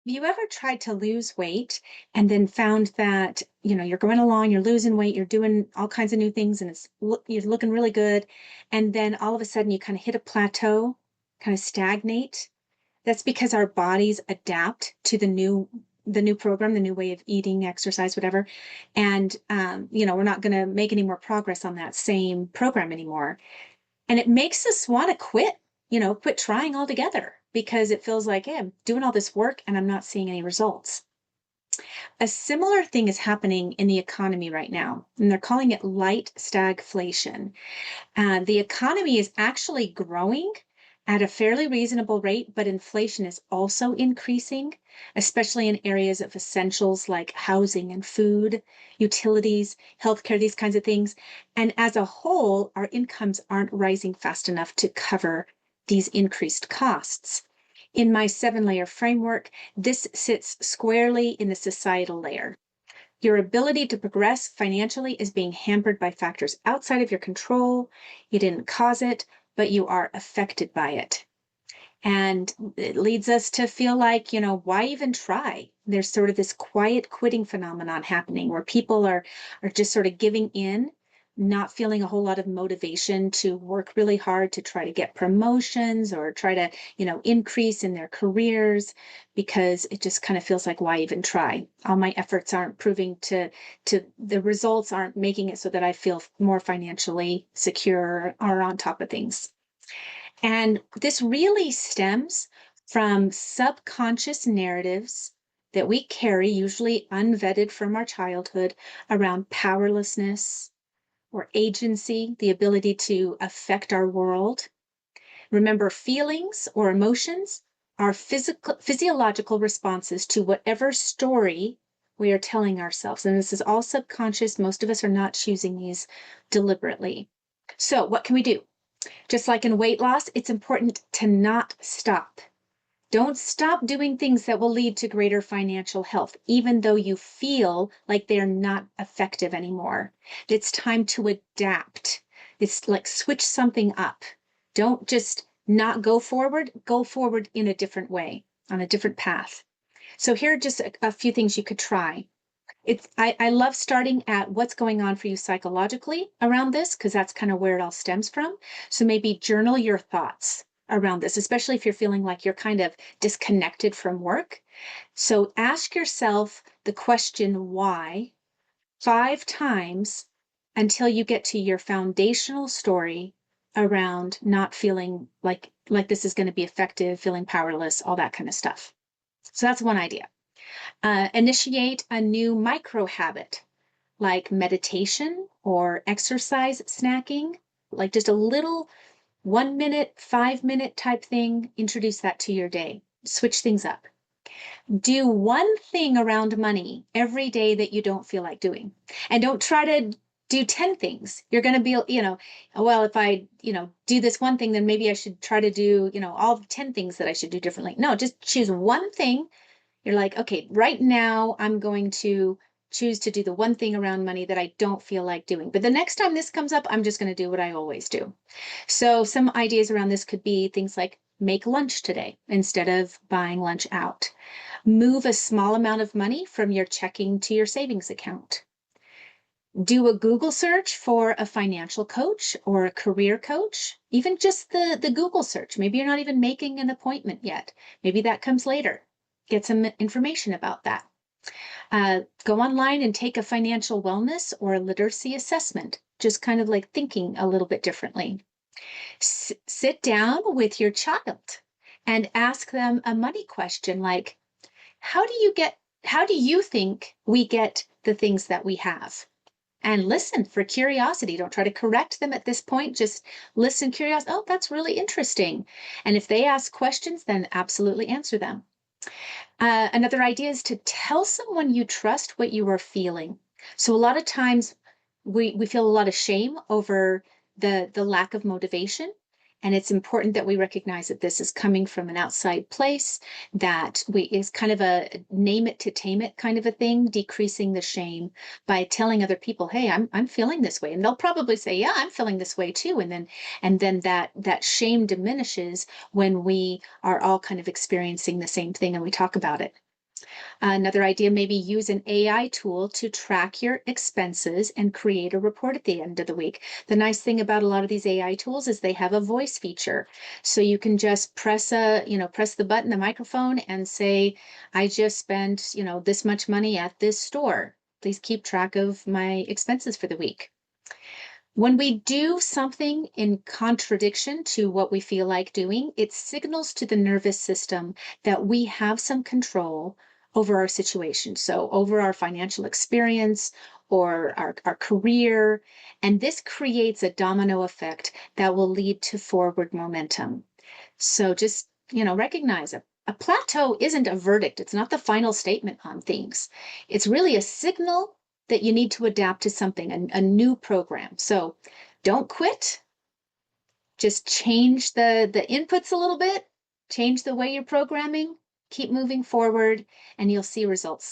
You ever tried to lose weight and then found that, you're going along, you're losing weight, you're doing all kinds of new things and you're looking really good. And then all of a sudden you kind of hit a plateau, kind of stagnate. That's because our bodies adapt to the new program, the new way of eating, exercise, whatever. And, we're not going to make any more progress on that same program anymore. And it makes us want to quit, quit trying altogether because it feels like, hey, I'm doing all this work and I'm not seeing any results. A similar thing is happening in the economy right now, and they're calling it light stagflation. The economy is actually growing at a fairly reasonable rate, but inflation is also increasing, especially in areas of essentials like housing and food, utilities, healthcare, these kinds of things. And as a whole, our incomes aren't rising fast enough to cover these increased costs. In my 7 layer framework, this sits squarely in the societal layer. Your ability to progress financially is being hampered by factors outside of your control. You didn't cause it, but you are affected by it. And it leads us to feel like, why even try? There's sort of this quiet quitting phenomenon happening where people are just sort of giving in, not feeling a whole lot of motivation to work really hard to try to get promotions or try to, increase in their careers because it just kind of feels like why even try? All my efforts aren't proving to the results aren't making it so that I feel more financially secure or on top of things. And this really stems from subconscious narratives that we carry, usually unvetted from our childhood, around powerlessness or agency, the ability to affect our world. Remember, feelings or emotions are physiological responses to whatever story we are telling ourselves. And this is all subconscious. Most of us are not choosing these deliberately. So, what can we do? Just like in weight loss, it's important to not stop. Don't stop doing things that will lead to greater financial health, even though you feel like they're not effective anymore. It's time to adapt. It's like switch something up. Don't just not go forward in a different way, on a different path. So here are just a few things you could try. I love starting at what's going on for you psychologically around this, because that's kind of where it all stems from. So maybe journal your thoughts around this, especially if you're feeling like you're kind of disconnected from work. So ask yourself the question why 5 times until you get to your foundational story around not feeling like this is going to be effective, feeling powerless, all that kind of stuff. So that's one idea. Initiate a new micro habit like meditation or exercise snacking, like just a little 1 minute, 5 minute type thing. Introduce that to your day. Switch things up. Do one thing around money every day that you don't feel like doing. And don't try to do 10 things. You're going to be, well, if I, do this one thing, then maybe I should try to do, all 10 things that I should do differently. No, just choose one thing. You're like, okay, right now I'm going to choose to do the one thing around money that I don't feel like doing. But the next time this comes up, I'm just going to do what I always do. So some ideas around this could be things like make lunch today instead of buying lunch out. Move a small amount of money from your checking to your savings account. Do a Google search for a financial coach or a career coach, even just the Google search. Maybe you're not even making an appointment yet. Maybe that comes later. Get some information about that. Go online and take a financial wellness or a literacy assessment, just kind of like thinking a little bit differently. Sit down with your child and ask them a money question like, how do you think we get the things that we have? And listen for curiosity. Don't try to correct them at this point. Just listen, curious. Oh, that's really interesting. And if they ask questions, then absolutely answer them. Another idea is to tell someone you trust what you are feeling. So a lot of times we feel a lot of shame over the lack of motivation. And it's important that we recognize that this is coming from an outside place, that is kind of a name it to tame it kind of a thing, decreasing the shame by telling other people, hey, I'm feeling this way. And they'll probably say, yeah, I'm feeling this way too. And then that shame diminishes when we are all kind of experiencing the same thing and we talk about it. Another idea, maybe use an AI tool to track your expenses and create a report at the end of the week. The nice thing about a lot of these AI tools is they have a voice feature. So you can just press the button, the microphone, and say, I just spent, this much money at this store. Please keep track of my expenses for the week. When we do something in contradiction to what we feel like doing, it signals to the nervous system that we have some control over our situation. So, over our financial experience or our career. And this creates a domino effect that will lead to forward momentum. So, just, recognize it. A plateau isn't a verdict, it's not the final statement on things. It's really a signal that you need to adapt to something, a new program. So don't quit, just change the inputs a little bit, change the way you're programming, keep moving forward, and you'll see results.